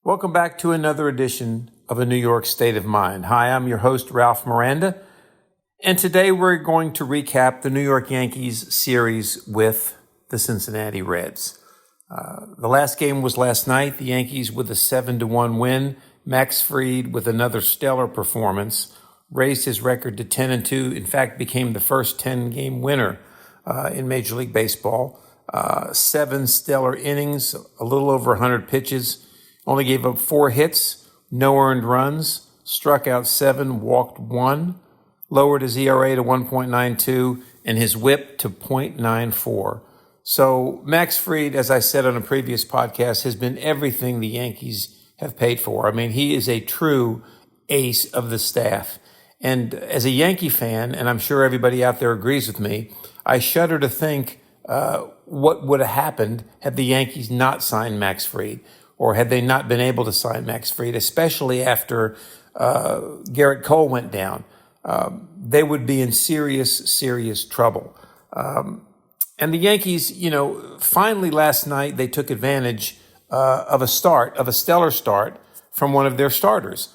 Welcome back to another edition of A New York State of Mind. Hi, I'm your host, Ralph Miranda, and today we're going to recap the New York Yankees series with the Cincinnati Reds. The last game was last night, the Yankees with a 7-1 win. Max Fried, with another stellar performance, raised his record to 10-2, in fact became the first 10-game winner in Major League Baseball. 7 stellar innings, a little over 100 pitches. Only gave up 4 hits, no earned runs, struck out 7, walked 1, lowered his ERA to 1.92, and his WHIP to .94. So Max Fried, as I said on a previous podcast, has been everything the Yankees have paid for. I mean, he is a true ace of the staff. And as a Yankee fan, and I'm sure everybody out there agrees with me, I shudder to think what would have happened had the Yankees not signed Max Fried, or had they not been able to sign Max Fried, especially after Garrett Cole went down. They would be in serious trouble. And the Yankees, finally last night they took advantage of a stellar start from one of their starters.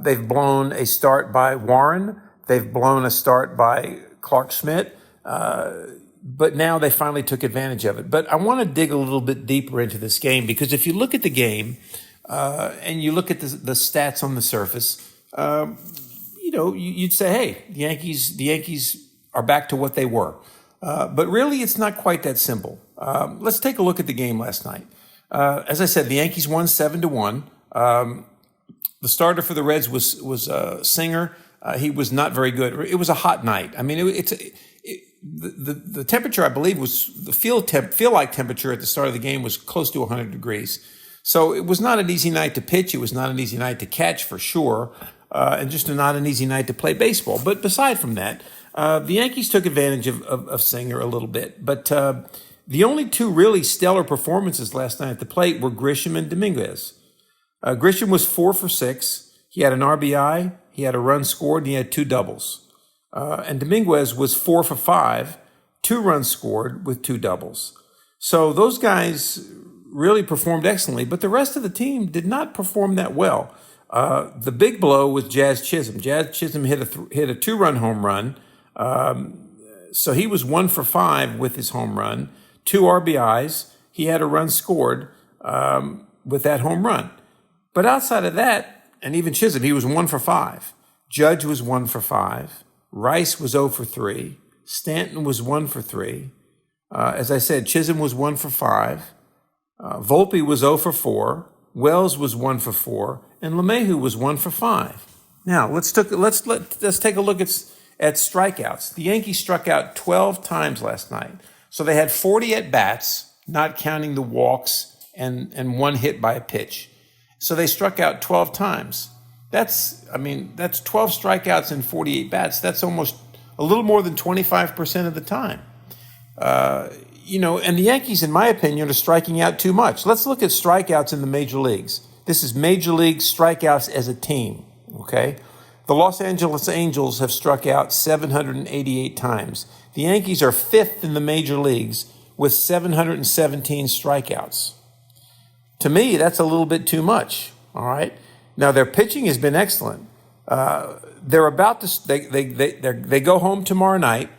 They've blown a start by Warren. They've blown a start by Clark Schmidt. But now they finally took advantage of it. But I want to dig a little bit deeper into this game, because if you look at the game and you look at the stats on the surface, you'd say, hey, the Yankees are back to what they were. But really, it's not quite that simple. Let's take a look at the game last night. As I said, the Yankees won 7-1. The starter for the Reds was Singer. He was not very good. It was a hot night. I mean, the temperature, I believe, was the feel like temperature at the start of the game was close to 100 degrees. So it was not an easy night to pitch. It was not an easy night to catch, for sure, and just not an easy night to play baseball. But aside from that, the Yankees took advantage of Singer a little bit. But the only 2 really stellar performances last night at the plate were Grisham and Dominguez. Grisham was 4 for 6. He had an RBI, he had a run scored, and he had 2 doubles. And Dominguez was 4 for 5, 2 runs scored with 2 doubles. So those guys really performed excellently, but the rest of the team did not perform that well. The big blow was Jazz Chisholm. Jazz Chisholm hit a 2-run home run. So he was 1 for 5 with his home run, 2 RBIs. He had a run scored with that home run. But outside of that, and even Chisholm, he was 1 for 5. Judge was 1 for 5. Rice was 0 for 3. Stanton was 1 for 3. As I said, Chisholm was 1 for 5. Volpe was 0 for 4. Wells was 1 for 4. And LeMahieu was 1 for 5. Now, let's take a look at strikeouts. The Yankees struck out 12 times last night. So they had 40 at-bats, not counting the walks and 1 hit by a pitch. So they struck out 12 times. That's 12 strikeouts and 48 bats. That's almost a little more than 25% of the time. And the Yankees, in my opinion, are striking out too much. Let's look at strikeouts in the major leagues. This is major league strikeouts as a team, okay? The Los Angeles Angels have struck out 788 times. The Yankees are 5th in the major leagues with 717 strikeouts. To me, that's a little bit too much, all right? Now, their pitching has been excellent. They're about to they go home tomorrow night.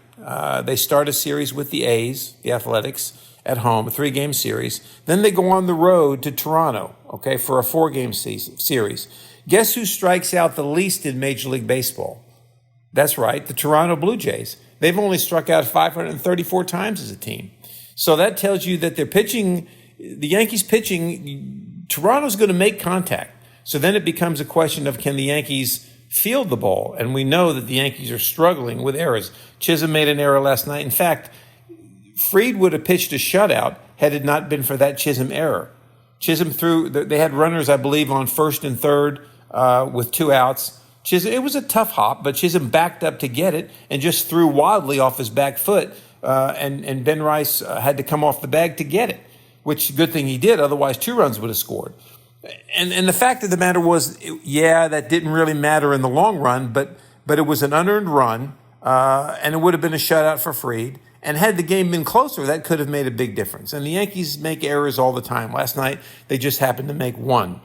They start a series with the A's, the Athletics, at home, a 3-game series. Then they go on the road to Toronto, okay, for a 4-game series. Guess who strikes out the least in Major League Baseball? That's right, the Toronto Blue Jays. They've only struck out 534 times as a team. So that tells you that their pitching, the Yankees pitching, Toronto's going to make contact. So then it becomes a question of, can the Yankees field the ball? And we know that the Yankees are struggling with errors. Chisholm made an error last night. In fact, Fried would have pitched a shutout had it not been for that Chisholm error. Chisholm they had runners, I believe, on first and third with 2 outs. It was a tough hop, but Chisholm backed up to get it and just threw wildly off his back foot. And Ben Rice had to come off the bag to get it, which good thing he did. Otherwise, 2 runs would have scored. And the fact of the matter was, that didn't really matter in the long run, but it was an unearned run, and it would have been a shutout for Fried. And had the game been closer, that could have made a big difference. And the Yankees make errors all the time. Last night, they just happened to make one.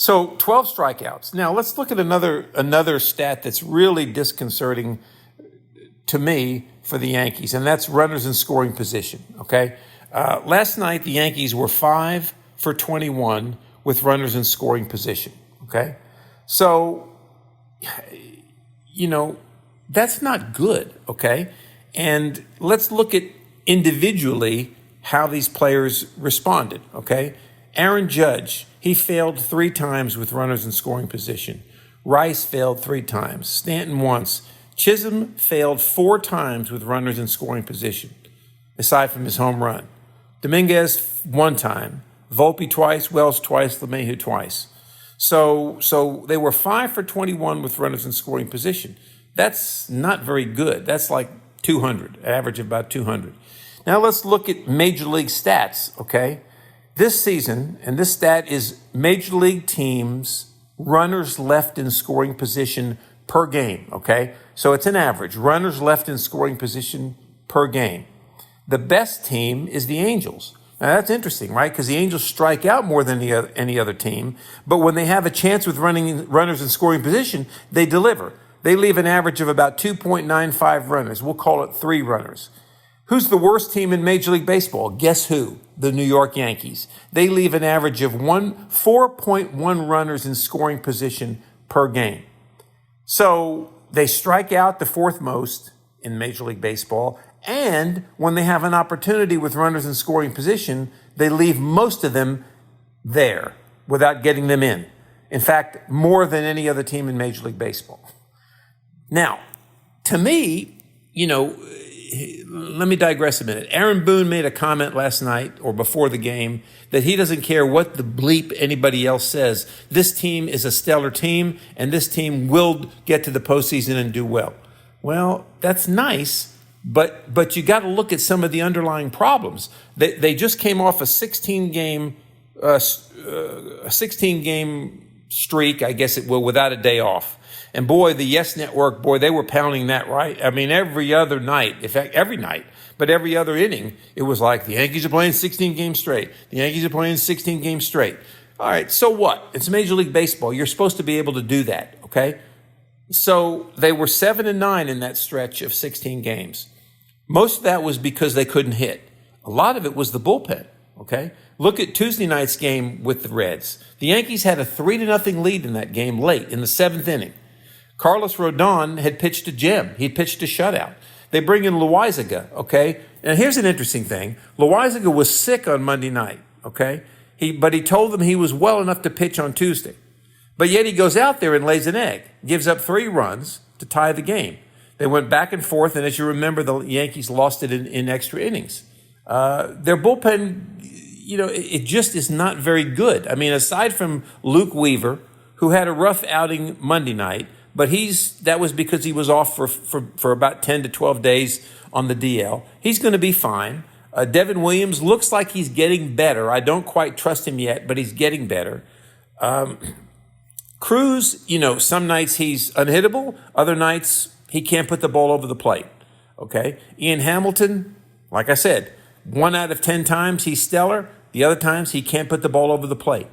So 12 strikeouts. Now let's look at another stat that's really disconcerting to me for the Yankees, and that's runners in scoring position. Okay, last night the Yankees were 5 for 21 with runners in scoring position. Okay, so that's not good. Okay, and let's look at individually how these players responded. Okay, Aaron Judge, he failed 3 times with runners in scoring position. Rice failed 3 times. Stanton once. Chisholm failed 4 times with runners in scoring position, aside from his home run. Dominguez 1 time. Volpe twice. Wells twice. LeMahieu twice. So they were 5 for 21 with runners in scoring position. That's not very good. That's like 200, average of about 200. Now let's look at Major League stats, okay? This season, and this stat is Major League teams' runners left in scoring position per game, okay? So it's an average, runners left in scoring position per game. The best team is the Angels. Now that's interesting, right? Because the Angels strike out more than any other team, but when they have a chance with runners in scoring position, they deliver. They leave an average of about 2.95 runners. We'll call it 3 runners. Who's the worst team in Major League Baseball? Guess who? The New York Yankees. They leave an average of 4.1 runners in scoring position per game. So they strike out the 4th most in Major League Baseball, and when they have an opportunity with runners in scoring position, they leave most of them there without getting them in. In fact, more than any other team in Major League Baseball. Now, to me, let me digress a minute. Aaron Boone made a comment last night or before the game that he doesn't care what the bleep anybody else says. This team is a stellar team, and this team will get to the postseason and do well. Well, that's nice, but you got to look at some of the underlying problems. They just came off a 16-game streak, I guess it will, without a day off. And boy, the Yes Network, they were pounding that, right? I mean, every other night, in fact, every night, but every other inning, it was like the Yankees are playing 16 games straight. The Yankees are playing 16 games straight. All right, so what? It's Major League Baseball. You're supposed to be able to do that, okay? So they were 7-9 in that stretch of 16 games. Most of that was because they couldn't hit. A lot of it was the bullpen, okay? Look at Tuesday night's game with the Reds. The Yankees had a 3-0 lead in that game late in the 7th inning. Carlos Rodon had pitched a gem. He pitched a shutout. They bring in Loaizaga, okay? Now, here's an interesting thing. Loaizaga was sick on Monday night, okay? But he told them he was well enough to pitch on Tuesday. But yet he goes out there and lays an egg, gives up 3 runs to tie the game. They went back and forth, and as you remember, the Yankees lost it in extra innings. Their bullpen, it just is not very good. I mean, aside from Luke Weaver, who had a rough outing Monday night, but that was because he was off for about 10 to 12 days on the DL. He's going to be fine. Devin Williams looks like he's getting better. I don't quite trust him yet, but he's getting better. Cruz, some nights he's unhittable. Other nights he can't put the ball over the plate. Okay. Ian Hamilton, like I said, 1 out of 10 times he's stellar. The other times he can't put the ball over the plate.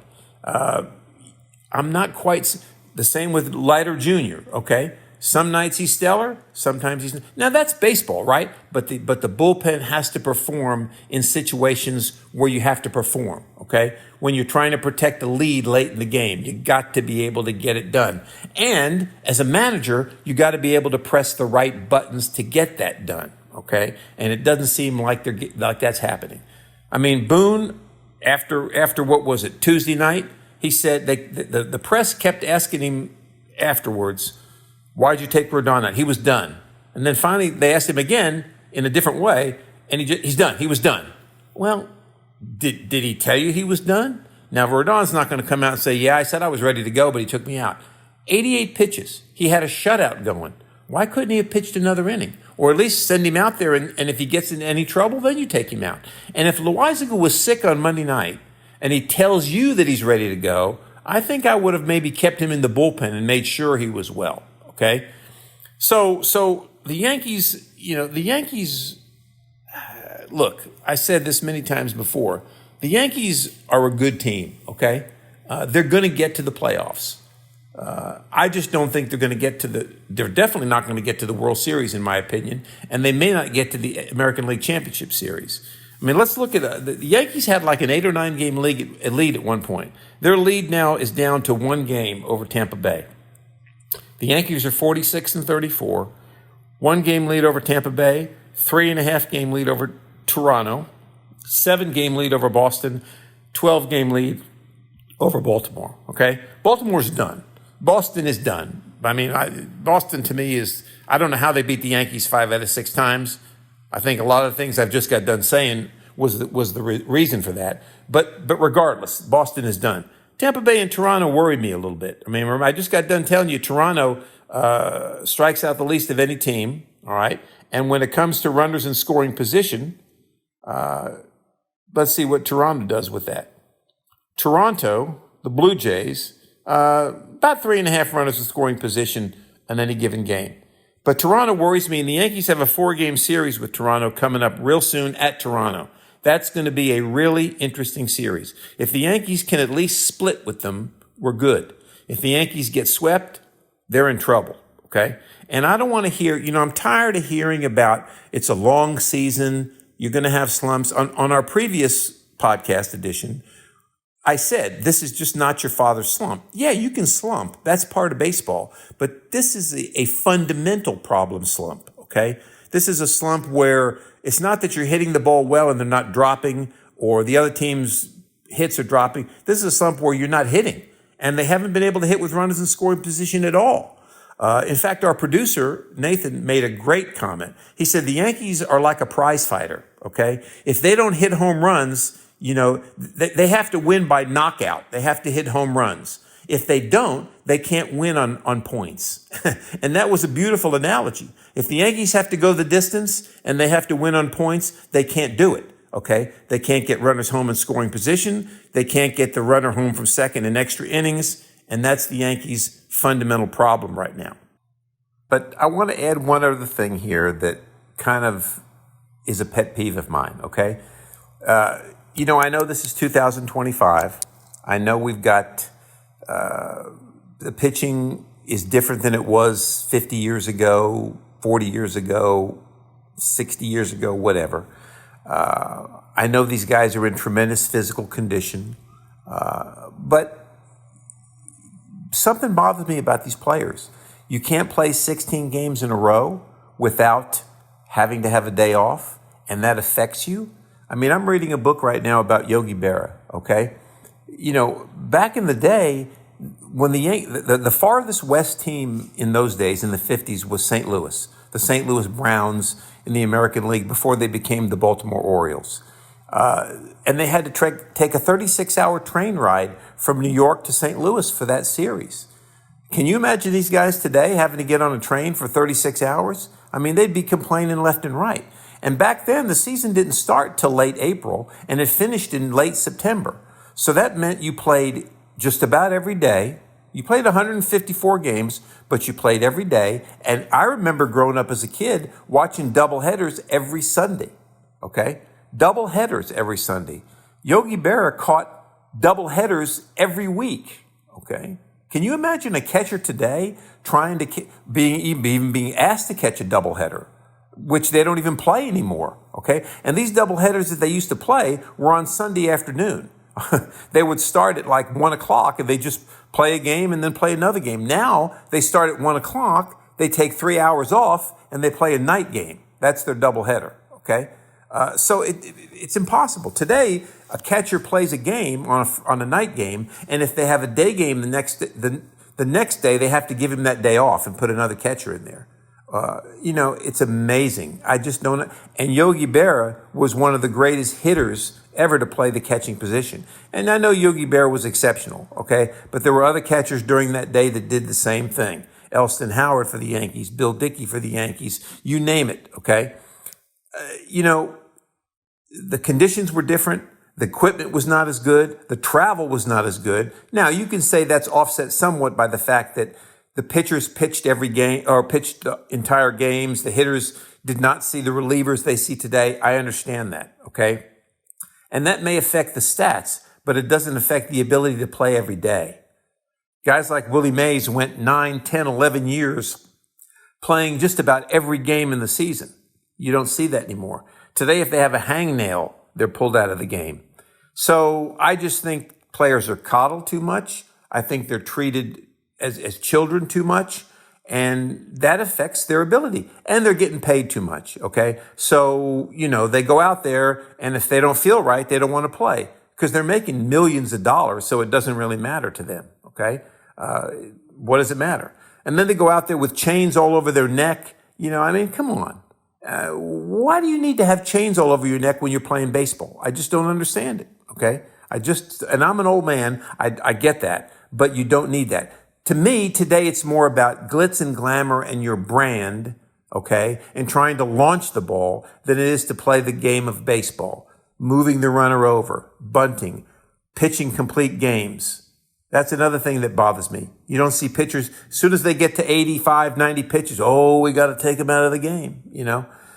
I'm not quite... The same with Leiter Jr., okay? Some nights he's stellar, sometimes he's... Now, that's baseball, right? But the bullpen has to perform in situations where you have to perform, okay? When you're trying to protect the lead late in the game, you got to be able to get it done. And as a manager, you got to be able to press the right buttons to get that done, okay? And it doesn't seem like that's happening. I mean, Boone, after what was it, Tuesday night, he said the press kept asking him afterwards, why'd you take Rodon out? He was done. And then finally they asked him again in a different way, and he's done. He was done. Well, did he tell you he was done? Now, Rodon's not going to come out and say, yeah, I said I was ready to go, but he took me out. 88 pitches. He had a shutout going. Why couldn't he have pitched another inning? Or at least send him out there, and if he gets in any trouble, then you take him out. And if Loaizaga was sick on Monday night, and he tells you that he's ready to go, I think I would have maybe kept him in the bullpen and made sure he was well, okay? So the Yankees, look, I said this many times before, the Yankees are a good team, okay? They're going to get to the playoffs. I just don't think they're going to get to they're definitely not going to get to the World Series, in my opinion, and they may not get to the American League Championship Series. I mean, let's look at the Yankees had like an 8 or 9 game lead at one point. Their lead now is down to 1 game over Tampa Bay. The Yankees are 46-34, 1 game lead over Tampa Bay, 3.5 game lead over Toronto, 7 game lead over Boston, 12 game lead over Baltimore. Okay, Baltimore's done. Boston is done. I mean, Boston to me is, I don't know how they beat the Yankees 5 out of 6 times. I think a lot of the things I've just got done saying was the reason for that. But regardless, Boston is done. Tampa Bay and Toronto worried me a little bit. I mean, I just got done telling you Toronto strikes out the least of any team, all right? And when it comes to runners in scoring position, let's see what Toronto does with that. Toronto, the Blue Jays, about 3.5 runners in scoring position on any given game. But Toronto worries me, and the Yankees have a 4-game series with Toronto coming up real soon at Toronto. That's going to be a really interesting series. If the Yankees can at least split with them, we're good. If the Yankees get swept, they're in trouble, okay? And I don't want to hear, I'm tired of hearing about it's a long season, you're going to have slumps. On our previous podcast edition, I said, this is just not your father's slump. Yeah, you can slump. That's part of baseball. But this is a fundamental problem slump, okay? This is a slump where it's not that you're hitting the ball well and they're not dropping or the other team's hits are dropping. This is a slump where you're not hitting and they haven't been able to hit with runners in scoring position at all. In fact, our producer, Nathan, made a great comment. He said the Yankees are like a prize fighter, okay? If they don't hit home runs, they have to win by knockout. They have to hit home runs. If they don't, they can't win on points. And that was a beautiful analogy. If the Yankees have to go the distance and they have to win on points, they can't do it, okay? They can't get runners home in scoring position. They can't get the runner home from second in extra innings. And that's the Yankees' fundamental problem right now. But I want to add one other thing here that kind of is a pet peeve of mine, okay? I know this is 2025. I know we've got the pitching is different than it was 50 years ago, 40 years ago, 60 years ago, whatever. I know these guys are in tremendous physical condition, but something bothers me about these players. You can't play 16 games in a row without having to have a day off, and that affects you. I mean, I'm reading a book right now about Yogi Berra, okay? Back in the day, when the farthest west team in those days, in the 50s, was St. Louis, the St. Louis Browns in the American League before they became the Baltimore Orioles. And they had to take a 36-hour train ride from New York to St. Louis for that series. Can you imagine these guys today having to get on a train for 36 hours? I mean, they'd be complaining left and right. And back then, the season didn't start till late April, and it finished in late September. So that meant you played just about every day. You played 154 games, but you played every day. And I remember growing up as a kid watching doubleheaders every Sunday, okay? Doubleheaders every Sunday. Yogi Berra caught doubleheaders every week, okay? Can you imagine a catcher today trying to being asked to catch a doubleheader, which they don't even play anymore, okay? And these doubleheaders that they used to play were on Sunday afternoon. They would start at like 1 o'clock and they just play a game and then play another game. Now they start at 1 o'clock, they take 3 hours off and they play a night game. That's their doubleheader, okay? So it's impossible. Today, a catcher plays a game on a night game, and if they have a day game the next day, they have to give him that day off and put another catcher in there. It's amazing. I just don't. And Yogi Berra was one of the greatest hitters ever to play the catching position. And I know Yogi Berra was exceptional, okay? But there were other catchers during that day that did the same thing. Elston Howard for the Yankees, Bill Dickey for the Yankees, you name it, okay? The conditions were different. The equipment was not as good. The travel was not as good. Now, you can say that's offset somewhat by the fact that the pitchers pitched every game or pitched entire games. The hitters did not see the relievers they see today. I understand that, okay? And that may affect the stats. but it doesn't affect the ability to play every day. Guys like Willie Mays went 9, 10, 11 years playing just about every game in the season. You don't see that anymore. Today, if they have a hangnail, they're pulled out of the game. So I just think players are coddled too much. I think they're treated as children too much, and that affects their ability. And they're getting paid too much, okay? So, they go out there, and if they don't feel right, they don't want to play because they're making millions of dollars, so it doesn't really matter to them, okay? What does it matter? And then they go out there with chains all over their neck. Come on. Why do you need to have chains all over your neck when you're playing baseball? I just don't understand it, okay? And I'm an old man. I get that, but you don't need that. To me, today, it's more about glitz and glamour and your brand, okay, and trying to launch the ball than it is to play the game of baseball, moving the runner over, bunting, pitching complete games. That's another thing that bothers me. You don't see pitchers, as soon as they get to 85, 90 pitches, we got to take them out of the game,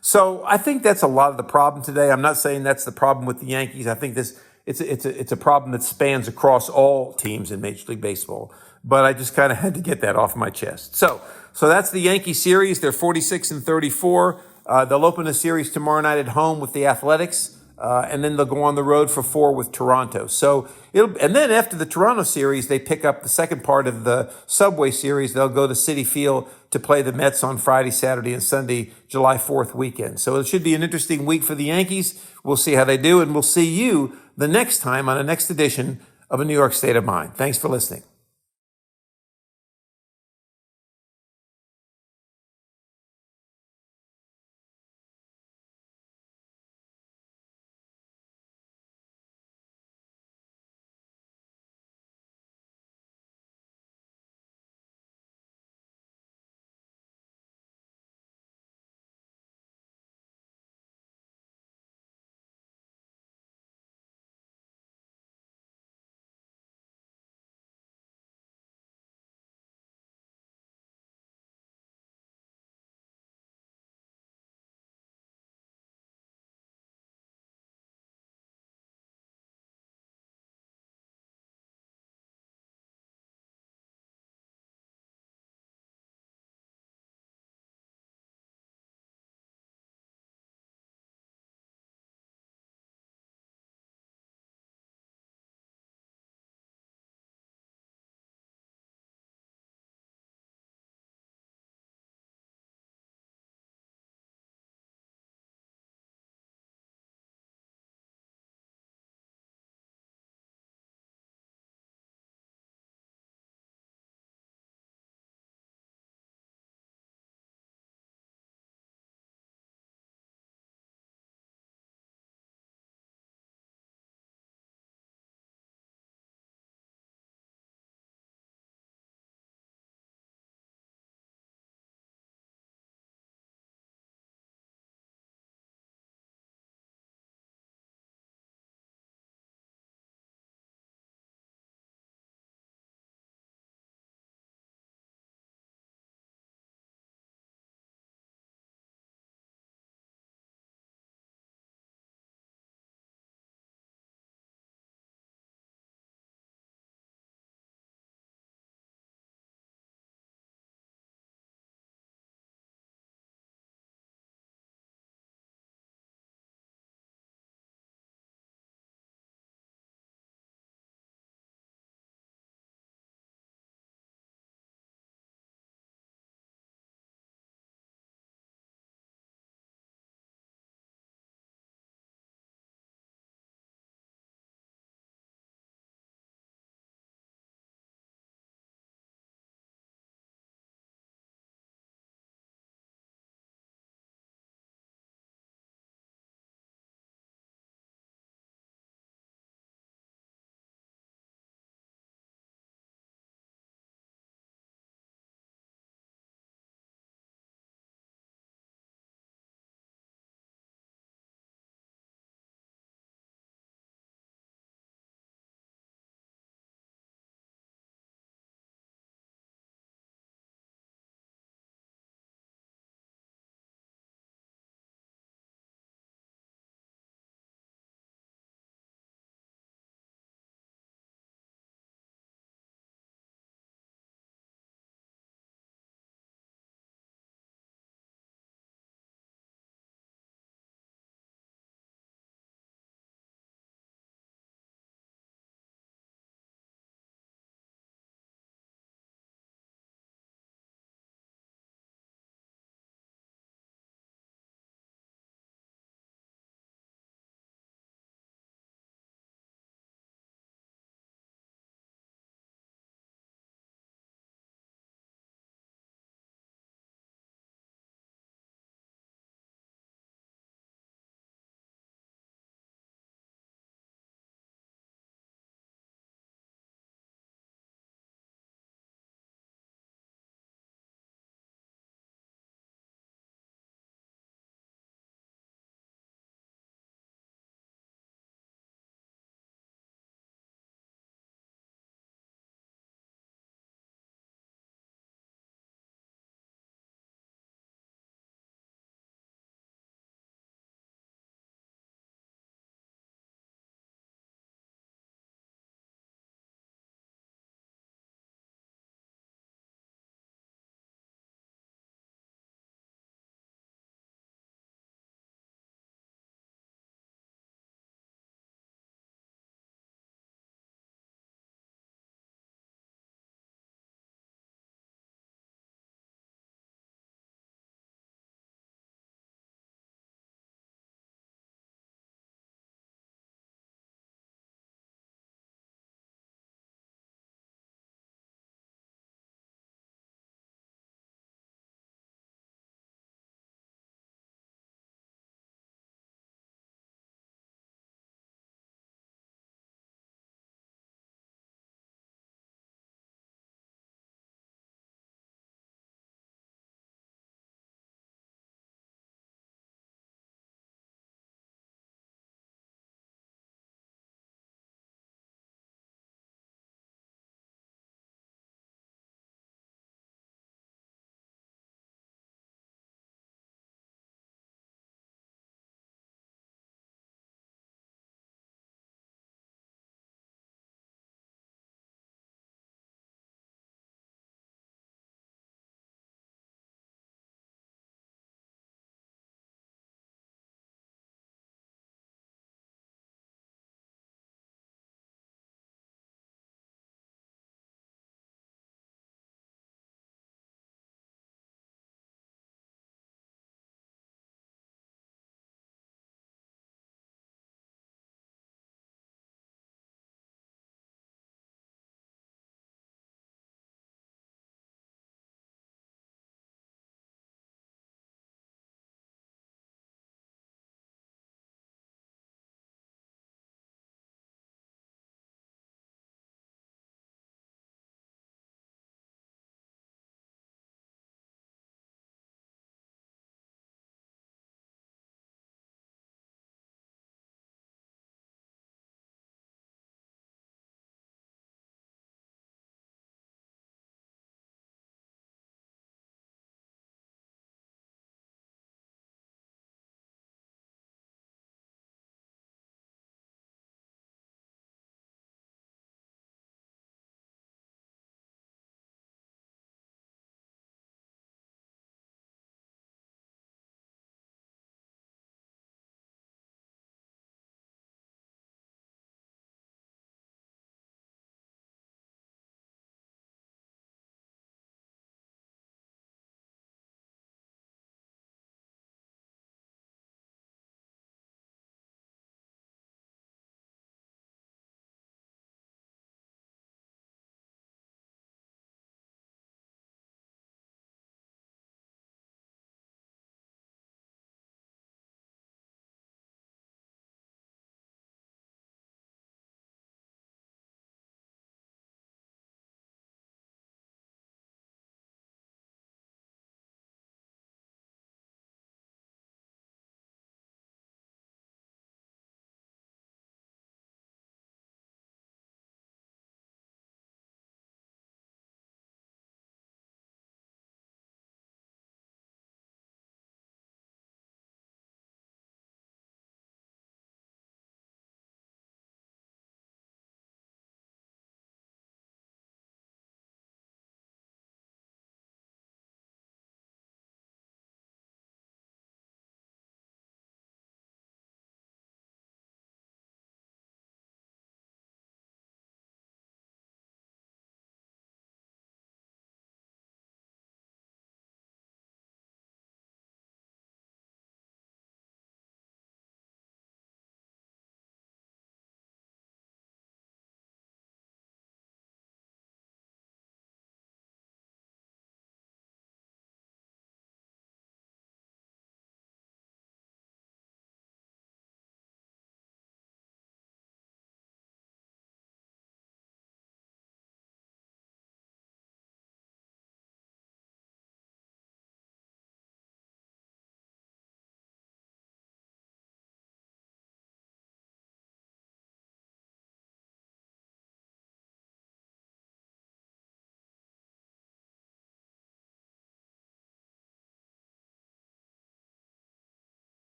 So I think that's a lot of the problem today. I'm not saying that's the problem with the Yankees. I think it's a problem that spans across all teams in Major League Baseball. But I just kind of had to get that off my chest. So that's the Yankee series. They're 46-34. They'll open a series tomorrow night at home with the Athletics. And then they'll go on the road for 4 with Toronto. And then after the Toronto series, they pick up the second part of the Subway series. They'll go to Citi Field to play the Mets on Friday, Saturday, and Sunday, July 4th weekend. So it should be an interesting week for the Yankees. We'll see how they do, and we'll see you the next time on the next edition of A New York State of Mind. Thanks for listening.